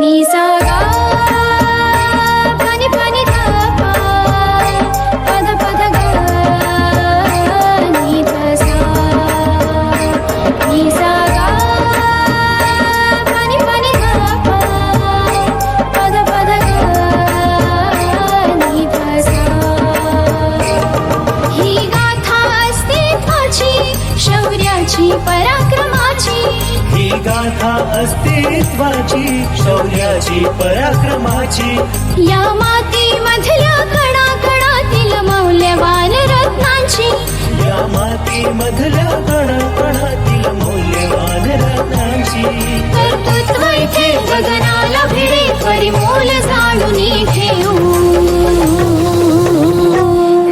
नि सा गा पनि पनि धा पा पद पद गा नि ध सा नि सा गा पनि पनि धा पा पद पद गा नि ध सा ही गाथा अस्तित्वाची शौर्याची पराक्रमाची ही गाथा अस्तित्वाची शौर्याची पराक्रमाची या मातीमधल्या कणाकणातील मौल्यवान रत्नांची या मातीमधल्या कणाकणातील मौल्यवान रत्नांची कर्तृत्व इथे गगनाला भिडे परिमोल जाणून घेऊ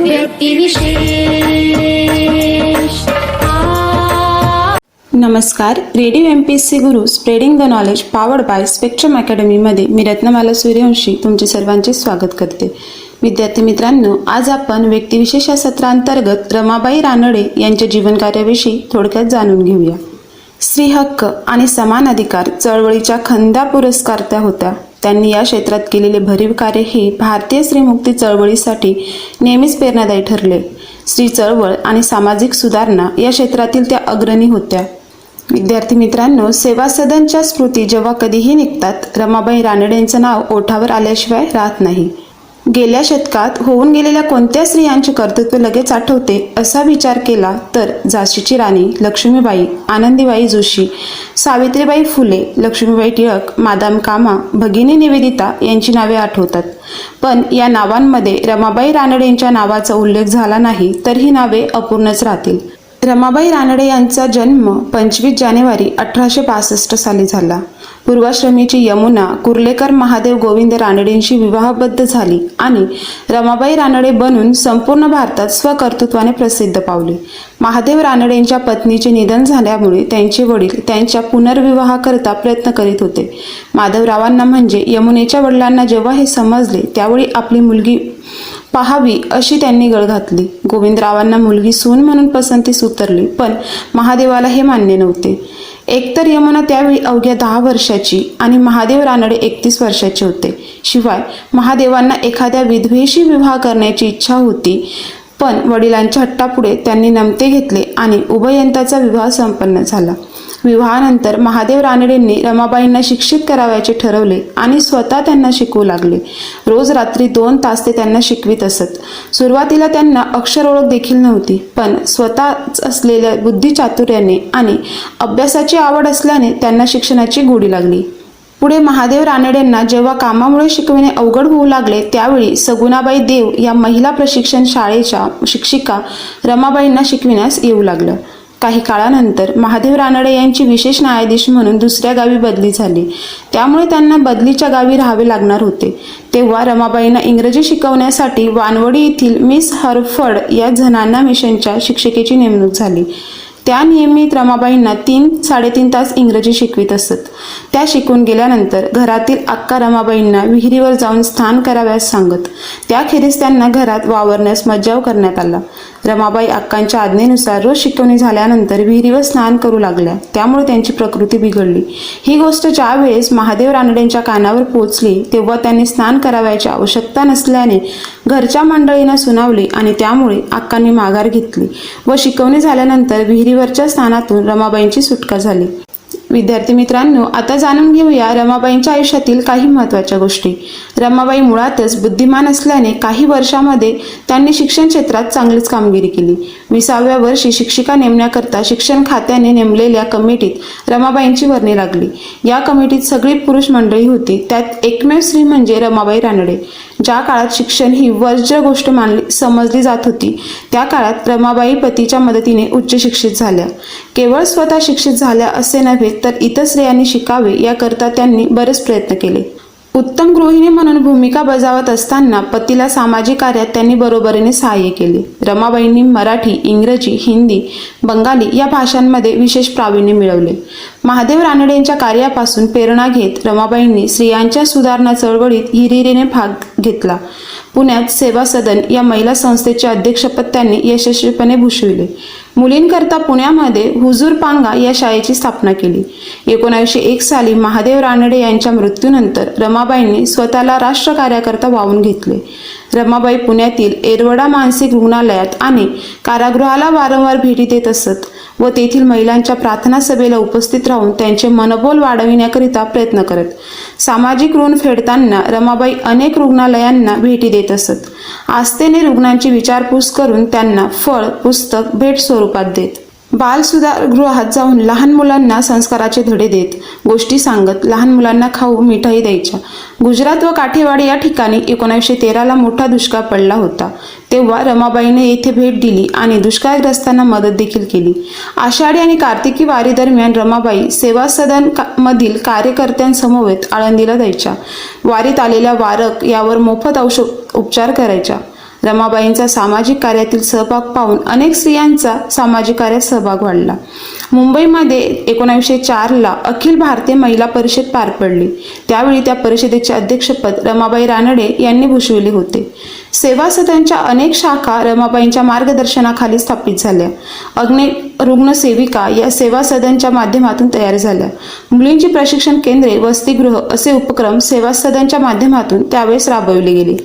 व्यक्तिविशेष नमस्कार. Radio MPSC Guru spreading the knowledge powered by Spectrum अकॅडमीमध्ये मी रत्नमाला सूर्यवंशी तुमचे सर्वांचे स्वागत करते. विद्यार्थी मित्रांनो, आज आपण व्यक्तिविशेष या सत्रांतर्गत रमाबाई रानडे यांच्या जीवनकार्याविषयी थोडक्यात जाणून घेऊया. स्त्री हक्क आणि समान अधिकार चळवळीच्या खंदा पुरस्कारत्या होत्या. त्यांनी या क्षेत्रात केलेले भरीव कार्य हे भारतीय स्त्रीमुक्ती चळवळीसाठी नेहमीच प्रेरणादायी ठरले. स्त्री चळवळ आणि सामाजिक सुधारणा या क्षेत्रातील त्या अग्रणी होत्या. विद्यार्थी मित्रांनो, सेवा सदनच्या स्मृती जेव्हा कधीही निघतात, रमाबाई रानडेंचं नाव ओठावर आल्याशिवाय राहत नाही. गेल्या शतकात होऊन गेलेल्या कोणत्या स्त्रियांचे कर्तृत्व लगेच आठवते असा विचार केला तर झाशीची राणी लक्ष्मीबाई, आनंदीबाई जोशी, सावित्रीबाई फुले, लक्ष्मीबाई टिळक, मादाम कामा, भगिनी निवेदिता यांची नावे आठवतात. पण या नावांमध्ये रमाबाई रानडेंच्या नावाचा उल्लेख झाला नाही तर ही नावे अपूर्णच राहतील. रमाबाई रानडे यांचा जन्म 25 जानेवारी 1865 साली झाला. पूर्वाश्रमीची यमुना कुर्लेकर महादेव गोविंद रानडेंशी विवाहबद्ध झाली आणि रमाबाई रानडे बनून संपूर्ण भारतात स्वकर्तृत्वाने प्रसिद्ध पावले. महादेव रानडेंच्या पत्नीचे निधन झाल्यामुळे त्यांचे वडील त्यांच्या पुनर्विवाहाकरता प्रयत्न करीत होते. माधवरावांना म्हणजे यमुनेच्या वडिलांना जेव्हा हे समजले त्यावेळी आपली मुलगी पाहावी अशी त्यांनी गळ घातली. गोविंदरावांना मुलगी सून म्हणून पसंतीस उतरली, पण महादेवाला हे मान्य नव्हते. एकतर यमुना त्यावेळी अवघ्या 10 वर्षाची आणि महादेव रानडे 31 वर्षाचे होते. शिवाय महादेवांना एखाद्या विधवेशी विवाह करण्याची इच्छा होती, पण वडिलांच्या हट्टापुढे त्यांनी नमते घेतले आणि उभयंताचा विवाह संपन्न झाला. विवाहानंतर महादेव रानडेंनी रमाबाईंना शिक्षित करावयाचे ठरवले आणि स्वतः त्यांना शिकवू लागले. रोज रात्री 2 तास ते त्यांना शिकवित असत. सुरुवातीला त्यांना अक्षर ओळख देखील नव्हती, पण स्वतःच असलेल्या बुद्धिचातुर्याने आणि अभ्यासाची आवड असल्याने त्यांना शिक्षणाची गोडी लागली. पुढे महादेव रानडेंना जेव्हा कामामुळे शिकविणे अवघड होऊ लागले त्यावेळी सगुणाबाई देव या महिला प्रशिक्षण शाळेच्या शिक्षिका रमाबाईंना शिकविण्यास येऊ लागल्या. काही काळानंतर महादेव रानडे यांची विशेष न्यायाधीश म्हणून दुसऱ्या गावी बदली झाली. त्यामुळे त्यांना बदलीच्या गावी राहावे लागणार होते. तेव्हा रमाबाईंना इंग्रजी शिकवण्यासाठी वानवडी येथील मिस हरफर्ड या झनाना मिशनच्या शिक्षिकेची नेमणूक झाली. त्या नियमित रमाबाईंना 3-3.5 तास इंग्रजी शिकवित असत. त्या शिकून गेल्यानंतर घरातील अक्का रमाबाईंना विहिरीवर जाऊन स्नान कराव्यास सांगत. त्याखेरीज त्यांना घरात वावरण्यास मज्जाव करण्यात आला. रमाबाई अक्कांच्या आज्ञेनुसार रोज शिकवणी झाल्यानंतर विहिरीवर स्नान करू लागल्या. त्यामुळे त्यांची प्रकृती बिघडली. ही गोष्ट ज्या वेळेस महादेव रानडेंच्या कानावर पोहोचली तेव्हा त्यांनी स्नान करावयाची आवश्यकता नसल्याने घरच्या मंडळींना सुनावले आणि त्यामुळे अक्कांनी माघार घेतली व शिकवणी झाल्यानंतर विहिरीवरच्या स्नानातून रमाबाईंची सुटका झाली. विद्यार्थी मित्रांनो, आता जाणून घेऊया रमाबाईंच्या आयुष्यातील काही महत्त्वाच्या गोष्टी. रमाबाई मुळातच बुद्धिमान असल्याने काही वर्षामध्ये त्यांनी शिक्षण क्षेत्रात चांगलीच कामगिरी केली. 20व्या वर्षी शिक्षिका नेमण्याकरता शिक्षण खात्याने नेमलेल्या कमिटीत रमाबाईंची वर्णी लागली. या कमिटीत सगळी पुरुष मंडळी होती. त्यात एकमेव स्त्री म्हणजे रमाबाई रानडे. ज्या काळात शिक्षण ही वर्ज्य गोष्ट समजली जात होती त्या काळात रमाबाई पतीच्या मदतीने उच्च शिक्षित झाल्या. केवळ स्वतः शिक्षित झाल्या असे नव्हे तर इतर स्त्रियांनी शिकावे याकरता त्यांनी बरेच प्रयत्न केले. उत्तम गृहिणी म्हणून भूमिका बजावत असताना पतीला सामाजिक कार्यात त्यांनी बरोबरीने सहाय्य केले. रमाबाईंनी मराठी, इंग्रजी, हिंदी, बंगाली या भाषांमध्ये विशेष प्रावीण्य मिळवले. महादेव रानडेंच्या कार्यापासून प्रेरणा घेत रमाबाईंनी स्त्रियांच्या सुधारणा चळवळीत हिरिरीने भाग घेतला. पुण्यात सेवा सदन या महिला संस्थेचे अध्यक्षपद त्यांनी यशस्वीपणे भूषविले. मुलींकरता पुण्यामध्ये हुजूर पांगा या शाळेची स्थापना केली. 1901 साली महादेव रानडे यांच्या मृत्यूनंतर रमाबाईंनी स्वतःला राष्ट्रकार्याकरता वाहून घेतले. रमाबाई पुण्यातील येरवडा मानसिक रुग्णालयात आणि कारागृहाला वारंवार भेटी देत असत व तेथील महिलांच्या प्रार्थना सभेला उपस्थित राहून त्यांचे मनोबल वाढविण्याकरिता प्रयत्न करत. सामाजिक ऋण फेडताना रमाबाई अनेक रुग्णालयांना भेटी देत असत. आस्थेने रुग्णांची विचारपूस करून त्यांना फळ, पुस्तक भेट स्वरूपात देत. बाल सुधारगृहात जाऊन लहान मुलांना संस्काराचे धडे देत, गोष्टी सांगत लहान मुलांना खाऊ मिठाई द्यायच्या. गुजरात व काठेवाडी या ठिकाणी 1913ला मोठा दुष्काळ पडला होता. तेव्हा रमाबाईने येथे भेट दिली आणि दुष्काळग्रस्तांना मदत देखील केली. आषाढी आणि कार्तिकी वारी दरम्यान रमाबाई सेवा सदन मधील कार्यकर्त्यांसमवेत आळंदीला जायच्या. वारीत आलेल्या वारक यावर मोफत औषध उपचार करायच्या. रमाबाईंचा सामाजिक कार्यातील सहभाग पाहून अनेक स्त्रियांचा सामाजिक कार्यात सहभाग वाढला. मुंबईमध्ये 1904ला अखिल भारतीय महिला परिषद पार पडली. त्यावेळी त्या परिषदेचे अध्यक्षपद रमाबाई रानडे यांनी भूषविले होते. सेवा सदनच्या अनेक शाखा रमाबाईंच्या मार्गदर्शनाखाली स्थापित झाल्या. अग्नि रुग्णसेविका या सेवा सदनच्या माध्यमातून तयार झाल्या. मुलींची प्रशिक्षण केंद्रे, वसतिगृह असे उपक्रम सेवा सदनच्या माध्यमातून त्यावेळेस राबवले गेले.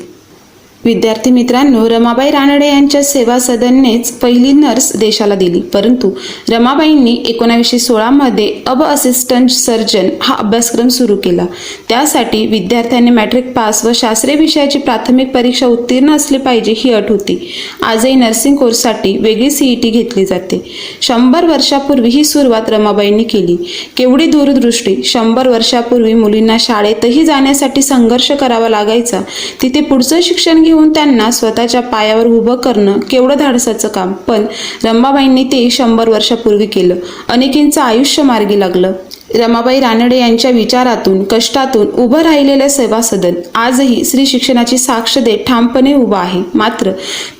विद्यार्थी मित्रांनो, रमाबाई रानडे यांच्या सेवा सदननेच पहिली नर्स देशाला दिली. परंतु रमाबाईंनी 1916 मध्ये अब असिस्टंट सर्जन हा अभ्यासक्रम सुरू केला. त्यासाठी विद्यार्थ्यांनी मॅट्रिक पास व शास्त्रीय विषयाची प्राथमिक परीक्षा उत्तीर्ण असली पाहिजे ही अट होती. आजही नर्सिंग कोर्ससाठी वेगळी CET घेतली जाते. 100 वर्षापूर्वी ही सुरुवात रमाबाईंनी केली. केवढी दूरदृष्टी! 100 वर्षापूर्वी मुलींना शाळेतही जाण्यासाठी संघर्ष करावा लागायचा. तिथे पुढचं शिक्षण घेऊन त्यांना स्वतःच्या पायावर उभं करणं केवढं धाडसाचं काम. पण रमाबाईंनी ते 100 वर्षापूर्वी केलं. अनेकींचं आयुष्य मार्गी लागलं. रमाबाई रानडे यांच्या विचारातून, कष्टातून उभं राहिलेलं सेवा सदन आजही स्त्री शिक्षणाची साक्ष देत ठामपणे उभं आहे. मात्र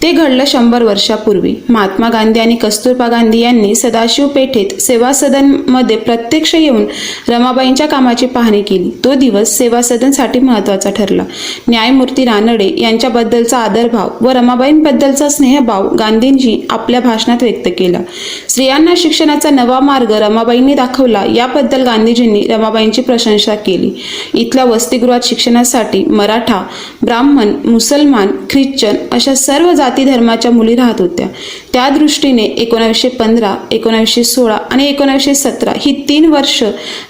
ते घडलं 100 वर्षापूर्वी. महात्मा गांधी आणि कस्तुरबा गांधी यांनी सदाशिव पेठेत सेवा सदन मध्ये प्रत्यक्ष येऊन रमाबाईंच्या कामाची पाहणी केली. तो दिवस सेवा सदनसाठी महत्वाचा ठरला. न्यायमूर्ती रानडे यांच्याबद्दलचा आदरभाव व रमाबाईंबद्दलचा स्नेहभाव गांधींनी आपल्या भाषणात व्यक्त केला. स्त्रियांना शिक्षणाचा नवा मार्ग रमाबाईंनी दाखवला याबद्दल गांधीजींनी रमाबाईंची प्रशंसा केली. इथल्या वसतिगृहात शिक्षणासाठी मराठा, ब्राह्मण, मुसलमान, ख्रिश्चन अशा सर्व जाती धर्माच्या मुली राहत होत्या. त्या दृष्टीने 1915, 1916 आणि 1917 ही 3 वर्ष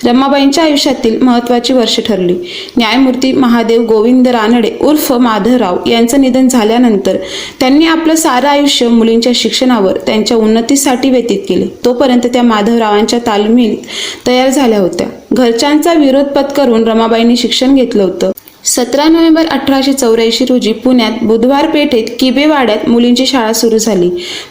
रमाबाईंच्या आयुष्यातील महत्त्वाची वर्ष ठरली. न्यायमूर्ती महादेव गोविंद रानडे उर्फ माधवराव यांचं निधन झाल्यानंतर त्यांनी आपलं सारं आयुष्य मुलींच्या शिक्षणावर, त्यांच्या उन्नतीसाठी व्यतीत केले. तोपर्यंत त्या माधवरावांच्या तालमीत तयार झाल्या होत्या. घरच्यांचा विरोध पत्करून रमाबाईंनी शिक्षण घेतलं होतं. 17 नोव्हेंबर 1884 रोजी पुण्यात बुधवार पेठेत किबेवाड्यात मुलींची शाळा सुरू झाली.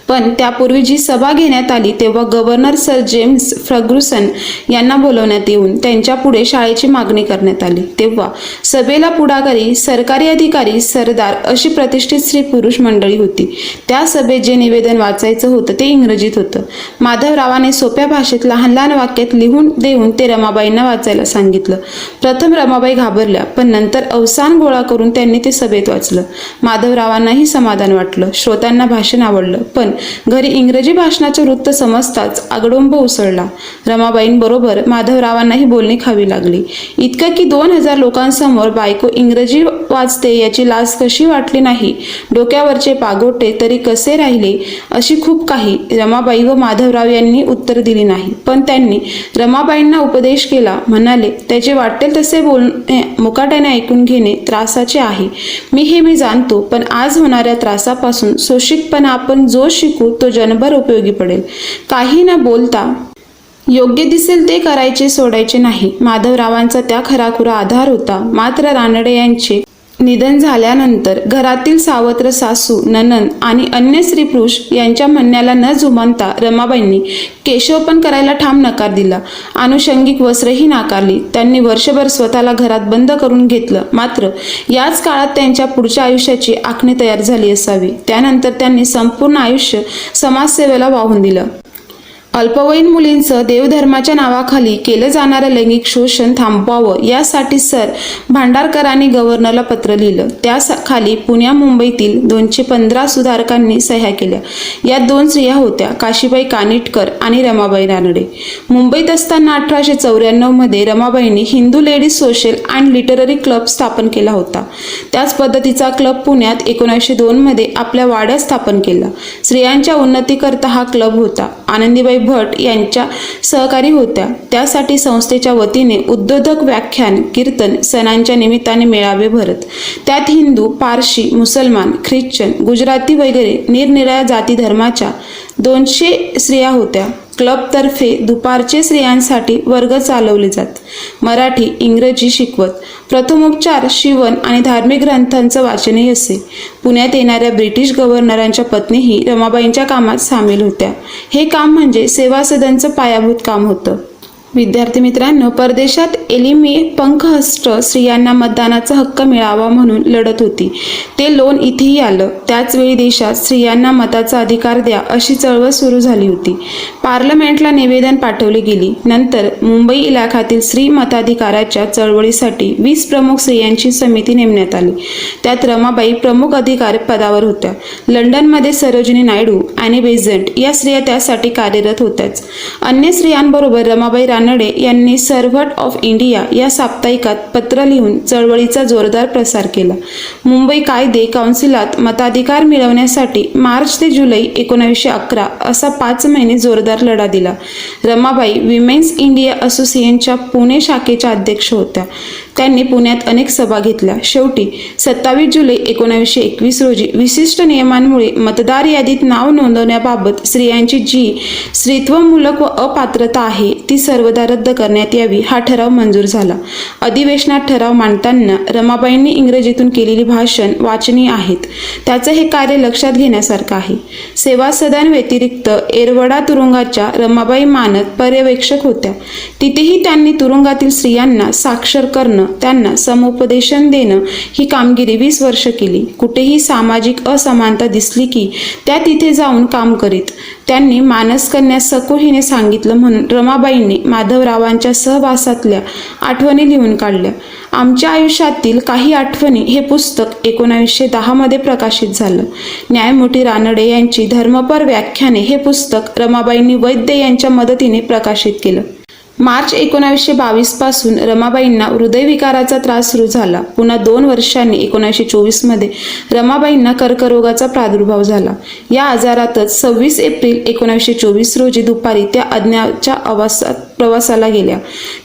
पण त्यापूर्वी जी सभा घेण्यात आली तेव्हा गव्हर्नर सर जेम्स फर्ग्युसन यांना बोलवण्यात येऊन त्यांच्या पुढे शाळेची मागणी करण्यात आली. तेव्हा सभेला पुढाकारी सरकारी अधिकारी, सरदार अशी प्रतिष्ठित स्त्री पुरुष मंडळी होती. त्या सभेत जे निवेदन वाचायचं होतं ते इंग्रजीत होतं. माधवरावाने सोप्या भाषेत लहान लहान वाक्यात लिहून देऊन ते रमाबाईंना वाचायला सांगितलं. प्रथम रमाबाई घाबरल्या, पण नंतर अवसान गोळा करून त्यांनी ते सभेत वाचलं. माधवरावांनाही समाधान वाटलं. श्रोत्यांना भाषण आवडलं. पण घरी इंग्रजी भाषणाचे वृत्त समजताच आगडोंब उसळला. रमाबाईंबरोबर माधवरावांनाही बोलणी खावी लागली. इतकं की 2000 लोकांसमोर बायको इंग्रजी वाचते याची लाज कशी वाटली नाही, डोक्यावरचे पागोटे तरी कसे राहिले, अशी खूप काही रमाबाई व माधवराव यांनी उत्तर दिली नाही. पण त्यांनी रमाबाईंना उपदेश केला. म्हणाले, त्याचे वाटेल तसे बोलणे मुकाट्याने ऐकून घेणे त्रासाचे आहे. मी जाणतो, पण आज होणाऱ्या त्रासापासून शोषितपणा आपण जो शिकू तो जन्मभर उपयोगी पडेल. काही न बोलता योग्य दिसेल ते करायचे, सोडायचे नाही. माधवरावांचा त्या खराखुरा आधार होता. मात्र रानडे यांचे निधन झाल्यानंतर घरातील सावत्र सासू, नणंद आणि अन्य स्त्री पुरुष यांच्या म्हणण्याला न जुमानता रमाबाईंनी केशवपण करायला ठाम नकार दिला. आनुषंगिक वस्त्रही नाकारली. त्यांनी वर्षभर स्वतःला घरात बंद करून घेतलं. मात्र याच काळात त्यांच्या पुढच्या आयुष्याची आखणी तयार झाली असावी. त्यानंतर त्यांनी संपूर्ण आयुष्य समाजसेवेला वाहून दिलं. अल्पवयीन मुलींचं देवधर्माच्या नावाखाली केलं जाणारं लैंगिक शोषण थांबवावं यासाठी सर भांडारकरांनी गव्हर्नरला पत्र लिहिलं. त्याखाली पुण्या मुंबईतील 215 सुधारकांनी सह्या केल्या. यात 2 स्त्रिया होत्या, काशीबाई कानिटकर आणि रमाबाई रानडे. मुंबईत असताना 1894 मध्ये रमाबाईंनी Hindu ladies social and literary club स्थापन केला होता. त्याच पद्धतीचा क्लब पुण्यात 1902 मध्ये आपल्या वाड्यात स्थापन केला. स्त्रियांच्या उन्नतीकरता हा क्लब होता. आनंदीबाई भट यांच्या सहकारी होत्या. त्यासाठी संस्थेच्या वतीने उद्बोधक, व्याख्यान, कीर्तन, सणांच्या निमित्ताने मेळावे भरत. त्यात हिंदू, पारशी, मुसलमान, ख्रिश्चन, गुजराती वगैरे निरनिराळ्या जाती धर्माच्या 200 स्त्रिया होत्या. क्लबतर्फे दुपारचे स्त्रियांसाठी वर्ग चालवले जात. मराठी, इंग्रजी शिकवत. प्रथमोपचार, शिवण आणि धार्मिक ग्रंथांचं वाचनही असे. पुण्यात येणाऱ्या ब्रिटिश गव्हर्नरांच्या पत्नीही रमाबाईंच्या कामात सामील होत्या. हे काम म्हणजे सेवा सदनचं पायाभूत काम होतं. विद्यार्थी मित्रांनो, परदेशात एलिमी पंखहस्त स्त्रियांना मतदानाचा हक्क मिळावा म्हणून लढत होती. ते लोण इथेही आलं. त्याचवेळी देशात स्त्रियांना मताचा अधिकार द्या अशी चळवळ सुरू झाली होती. पार्लमेंटला निवेदन पाठवले गेली. नंतर मुंबई इलाख्यातील स्त्री मताधिकाराच्या चळवळीसाठी 20 प्रमुख स्त्रियांची समिती नेमण्यात आली. त्यात रमाबाई प्रमुख अधिकारी पदावर होत्या. लंडनमध्ये सरोजिनी नायडू, ॲनी बेझंट या स्त्रिया त्यासाठी कार्यरत होत्याच. अन्य स्त्रियांबरोबर रमाबाई रानडे यांनी सर्व्हंट ऑफ इंडिया या साप्ताहिकात पत्र लिहून चळवळीचा जोरदार प्रसार केला. मुंबई कायदे काउन्सिलात मताधिकार मिळवण्यासाठी मार्च ते जुलै 1911 असा 5 महिने जोरदार लढा दिला. रमाबाई विमेन्स इंडिया असोसिएशनच्या पुणे शाखेच्या अध्यक्ष होत्या. त्यांनी पुण्यात अनेक सभा घेतल्या. शेवटी 27 जुलै 1921 रोजी विशिष्ट नियमांमुळे मतदार यादीत नाव नोंदवण्याबाबत स्त्रियांची जी स्त्रीत्वमूलक व अपात्रता आहे ती सर्वदा रद्द करण्यात यावी हा ठराव मंजूर झाला. अधिवेशनात ठराव मांडताना रमाबाईंनी इंग्रजीतून केलेली भाषण वाचनीय आहेत. त्याचं हे कार्य लक्षात घेण्यासारखं आहे. सेवा सदन व्यतिरिक्त येरवडा तुरुंगाच्या रमाबाई मानद पर्यवेक्षक होत्या. तिथेही त्यांनी तुरुंगातील स्त्रियांना साक्षर करणं, त्यांना समुपदेशन देणं ही कामगिरी 20 वर्ष केली. कुठेही सामाजिक असमानता दिसली की त्या तिथे जाऊन काम करीत. त्यांनी मानसकन्या सकुहीने सांगितलं म्हणून रमाबाईंनी माधवरावांच्या सहवासातल्या आठवणी लिहून काढल्या. आमच्या आयुष्यातील काही आठवणी हे पुस्तक 1910 मध्ये प्रकाशित झालं. न्यायमूर्ती रानडे यांची धर्मपर व्याख्याने हे पुस्तक रमाबाईंनी वैद्य यांच्या मदतीने प्रकाशित केलं. मार्च 1922 पासून रमाबाईंना हृदयविकाराचा त्रास सुरू झाला. पुन्हा 2 वर्षांनी 1924 मध्ये रमाबाईंना कर्करोगाचा प्रादुर्भाव झाला. या आजारातच 26 एप्रिल 1924 रोजी दुपारी त्या अज्ञाच्या प्रवासाला गेल्या.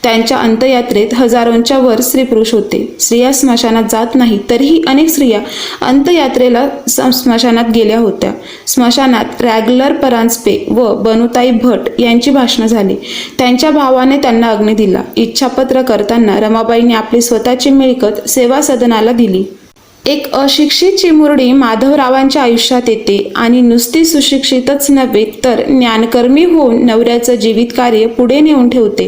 त्यांच्या अंत्ययात्रेत हजारोंच्या वर स्त्री पुरुष होते. स्त्रिया स्मशानात जात नाही तरीही अनेक स्त्रिया अंत्ययात्रेला स्मशानात गेल्या होत्या. स्मशानात रॅगलर परांजपे व बनुताई भट यांची भाषणं झाली. त्यांच्या भावाने त्यांना अग्नी दिला. इच्छापत्र करताना रमाबाईंनी आपली स्वतःची मिळकत सेवा सदनाला दिली. एक अशिक्षित चिमुरडी माधवरावांच्या आयुष्यात येते आणि नुसती सुशिक्षितच नव्हे तर ज्ञानकर्मी होऊन नवऱ्याचं जीवित कार्य पुढे नेऊन ठेवते.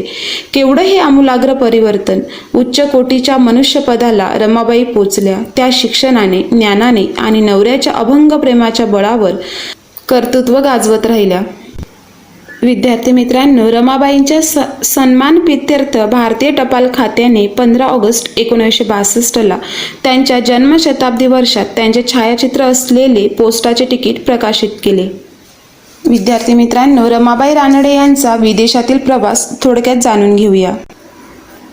केवढं हे आमूलाग्र परिवर्तन! उच्च कोटीच्या मनुष्यपदाला रमाबाई पोचल्या. त्या शिक्षणाने, ज्ञानाने आणि नवऱ्याच्या अभंग प्रेमाच्या बळावर कर्तृत्व गाजवत राहिल्या. विद्यार्थी मित्रांनो, रमाबाईंच्या सन्मानप्रीत्यर्थ भारतीय टपाल खात्याने 15 ऑगस्ट 1962 त्यांच्या जन्मशताब्दी वर्षात त्यांचे छायाचित्र असलेले पोस्टाचे तिकीट प्रकाशित केले. विद्यार्थी मित्रांनो, रमाबाई रानडे यांचा विदेशातील प्रवास थोडक्यात जाणून घेऊया.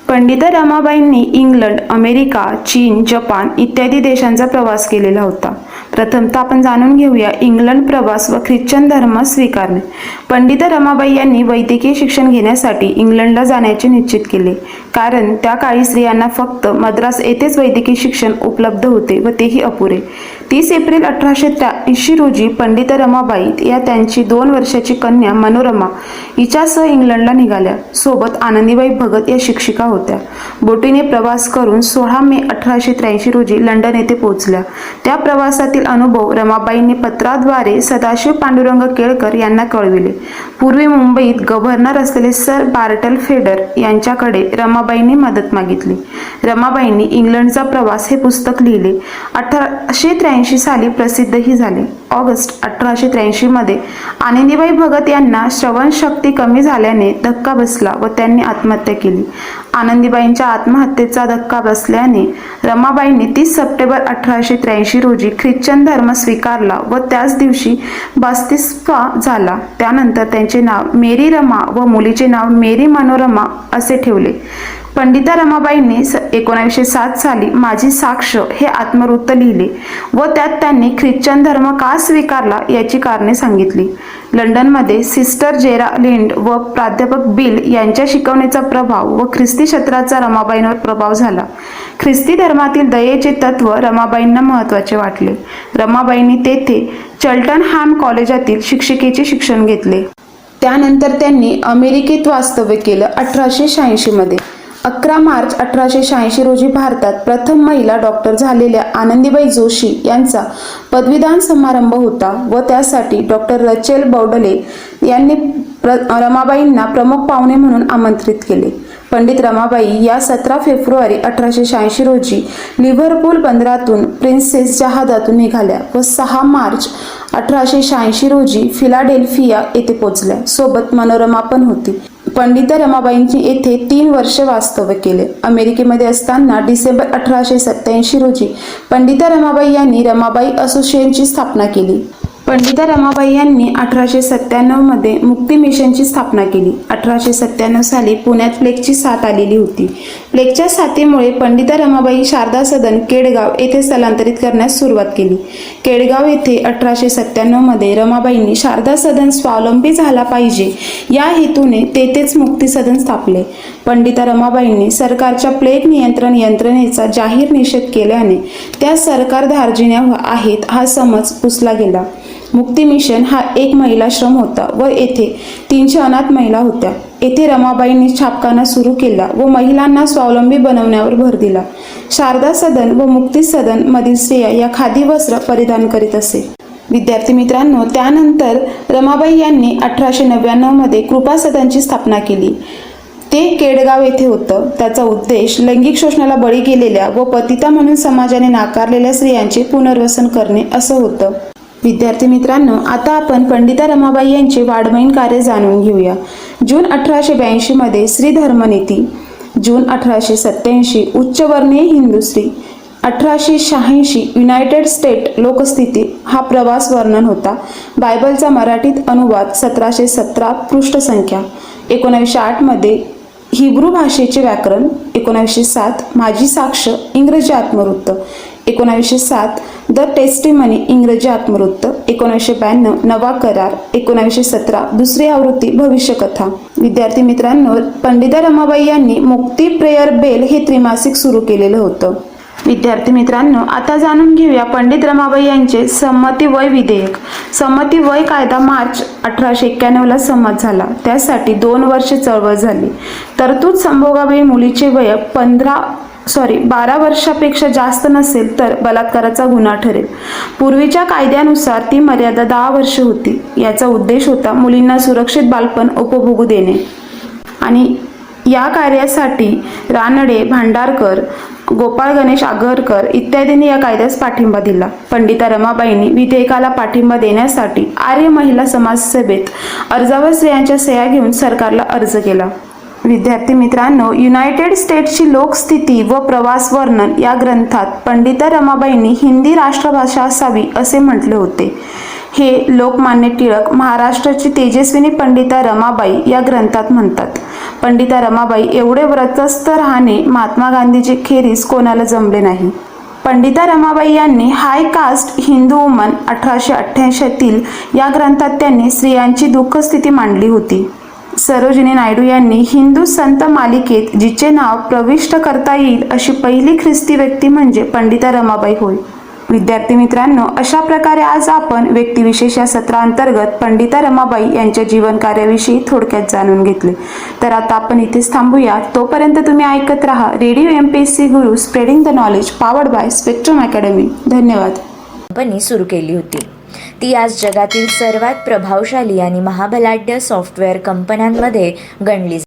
पंडिता रमाबाईंनी इंग्लंड, अमेरिका, चीन, जपान इत्यादी देशांचा प्रवास केलेला होता. प्रथमतः आपण जाणून घेऊया इंग्लंड प्रवास व ख्रिश्चन धर्म स्वीकारणे. पंडिता रमाबाई यांनी वैद्यकीय शिक्षण घेण्यासाठी इंग्लंडला जाण्याचे निश्चित केले, कारण त्या काळी स्त्रियांना फक्त मद्रास येथेच वैद्यकीय शिक्षण उपलब्ध होते व तेही अपुरे. 30 एप्रिल 1883 रोजी पंडिता रमाबाई या त्यांची 2 वर्षाची कन्या मनोरमा हिच्यासह इंग्लंडला निघाल्या. सोबत आनंदीबाई भगत या शिक्षिका होत्या. बोटीने प्रवास करून 16 मे 1883 रोजी लंडन येथे पोहोचल्या. त्या प्रवासातील अनुभव रमाबाईंनी पत्राद्वारे सदाशिव पांडुरंग केळकर यांना कळविले. पूर्वी मुंबईत गव्हर्नर असलेले सर बार्टल फेडर यांच्याकडे रमाबाईंनी मदत मागितली. रमाबाईंनी इंग्लंडचा प्रवास हे पुस्तक लिहिले. 1883 साली प्रसिद्धही झाले. ऑगस्ट 1883 मध्ये आनंदीबाई भगत यांना श्रवणशक्ती कमी झाल्याने धक्का बसला व त्यांनी आत्महत्या केली. आनंदीबाईंच्या आत्महत्येचा धक्का बसल्याने रमाबाईंनी 30 सप्टेंबर 1883 रोजी ख्रिश्चन धर्म स्वीकारला व त्याच दिवशी बस्तिस्मा झाला. त्यानंतर त्यांचे नाव मेरी रमा व मुलीचे नाव मेरी मनोरमा असे ठेवले. पंडिता रमाबाईंनी 1907 साली माझी साक्ष हे आत्मवृत्त लिहिले व त्यात त्यांनी ख्रिश्चन धर्म का स्वीकारला याची कारणे सांगितली. लंडनमध्ये सिस्टर जेरा लिंड व प्राध्यापक बिल यांच्या शिकवणीचा प्रभाव व ख्रिस्ती क्षेत्राचा रमाबाईंवर प्रभाव झाला. ख्रिस्ती धर्मातील दयेचे तत्व रमाबाईंना महत्त्वाचे वाटले. रमाबाईंनी तेथे चल्टनहॅम कॉलेजातील शिक्षिकेचे शिक्षण घेतले. त्यानंतर त्यांनी अमेरिकेत वास्तव्य केलं. 1886 मध्ये 11 मार्च 1886 रोजी भारतात प्रथम महिला डॉक्टर झालेल्या आनंदीबाई जोशी यांचा पदवीदान समारंभ होता व त्यासाठी डॉक्टर रचेल बौडले यांनी रमाबाईंना प्रमुख पाहुणे म्हणून आमंत्रित केले. पंडित रमाबाई या 17 फेब्रुवारी 1886 रोजी लिव्हरपूल बंदरातून प्रिन्सेस जहाजातून निघाल्या व 6 मार्च 1886 रोजी फिलाडेल्फिया येथे पोहोचल्या. सोबत मनोरमा पण होती. पंडिता रमाबाईंनी येथे 3 वर्ष वास्तव्य केले. अमेरिकेमध्ये असताना डिसेंबर 1887 रोजी पंडिता रमाबाई यांनी रमाबाई असोसिएशनची स्थापना केली. पंडिता रमाबाई यांनी 1897 मध्ये मुक्ती मिशनची स्थापना केली. 1897 साली पुण्यात प्लेगची साथ आलेली होती. प्लेगच्या साथीमुळे पंडिता रमाबाई शारदा सदन केडगाव येथे स्थलांतरित करण्यास सुरुवात केली. केडगाव येथे 1897 मध्ये रमाबाईंनी शारदा सदन स्वावलंबी झाला पाहिजे या हेतूने तेथेच मुक्ती सदन स्थापले. पंडिता रमाबाईंनी सरकारच्या प्लेग नियंत्रण यंत्रणेचा जाहीर निषेध केल्याने त्या सरकार धार्जिण्या आहेत हा समज पुसला गेला. मुक्ती मिशन हा एक महिलाश्रम होता व येथे 300 अनाथ महिला होत्या. येथे रमाबाईंनी छापखाना सुरू केला व महिलांना स्वावलंबी बनवण्यावर भर दिला. शारदा सदन व मुक्ती सदन मधील स्त्रिया या खादी वस्त्र परिधान करीत असे. विद्यार्थी मित्रांनो, त्यानंतर रमाबाई यांनी 1899 मध्ये कृपा सदनची स्थापना केली. ते केडगाव येथे होतं. त्याचा उद्देश लैंगिक शोषणाला बळी गेलेल्या व पतिता म्हणून समाजाने नाकारलेल्या स्त्रियांचे पुनर्वसन करणे असं होतं. विद्यार्थी मित्रांनो, आता आपण पंडिता रमाबाई यांचे वाङ्मयीन कार्य जाणून घेऊया. जून 1882 मध्ये स्त्री धर्मनीती, जून 1887 उच्चवर्णीय हिंदू स्त्री, 1886 युनायटेड स्टेट लोकस्थिती हा प्रवास वर्णन होता. बायबलचा मराठीत अनुवाद 1717 पृष्ठसंख्या. 1908 मध्ये हिब्रू भाषेचे व्याकरण. 1907 माझी साक्ष इंग्रजी आत्मवृत्त. 1907 द टेस्टिमनी इंग्रजी आत्मवृत्त. 1992 नवा करार. 1917 दुसरी आवृत्ती भविष्यकथा. विद्यार्थी मित्रांनो, पंडिता रमाबाई यांनी मुक्ती प्रेयर बेल हे त्रैमासिक सुरू केलेलं होतं. विद्यार्थी मित्रांनो, आता जाणून घेऊया पंडित रमाबाई यांचे संमती वय विधेयक. संमती वय कायदा मार्च 1891 ला संमत झाला. त्यासाठी 2 वर्ष चळवळ झाली. तरतूद संभोगावेळी मुलीचे वय 12 वर्षापेक्षा जास्त नसेल तर बलात्काराचा गुन्हा ठरेल. पूर्वीच्या कायद्यानुसार ती मर्यादा 10 वर्ष होती. याचा उद्देश होता मुलींना सुरक्षित बालपण उपभोगू देणे. आणि या कार्यासाठी रानडे, भांडारकर, गोपाळ गणेश आगरकर इत्यादींनी या कायद्यास पाठिंबा दिला. पंडिता रमाबाईंनी विधेयकाला पाठिंबा देण्यासाठी आर्य महिला समाज सभेत अर्जावर स्त्रियांच्या सह्या घेऊन सरकारला अर्ज केला. विद्यार्थी मित्रांनो, युनायटेड स्टेट्सची लोकस्थिती व प्रवास वर्णन या ग्रंथात पंडिता रमाबाईंनी हिंदी राष्ट्रभाषा असावी असे म्हटले होते. हे लोकमान्य टिळक महाराष्ट्राची तेजस्विनी पंडिता रमाबाई या ग्रंथात म्हणतात. पंडिता रमाबाई एवढे व्रतस्थ राहणे महात्मा गांधीजी खेरीज कोणाला जमले नाही. पंडिता रमाबाई यांनी हाय कास्ट हिंदू वुमन 1888 या ग्रंथात त्यांनी स्त्रियांची दुःखस्थिती मांडली होती. सरोजिनी नायडू यांनी हिंदू संत मालिकेत जिचे नाव प्रविष्ट करता येईल अशी पहिली ख्रिस्ती व्यक्ती म्हणजे पंडिता रमाबाई होय. विद्यार्थी मित्रांनो, अशा प्रकारे आज आपण व्यक्तिविशेष या सत्रांतर्गत पंडिता रमाबाई यांच्या जीवन कार्याविषयी थोडक्यात जाणून घेतले. तर आता आपण इथेच थांबूया. तोपर्यंत तुम्ही ऐकत राहा radio MPSC Guru spreading the knowledge powered by spectrum academy. धन्यवाद. कंपनी सुरू केली होती. ती आज जगातील सर्वात प्रभावशाली आणि महाबलाढ्य सॉफ्टवेअर कंपन्यांमध्ये गणली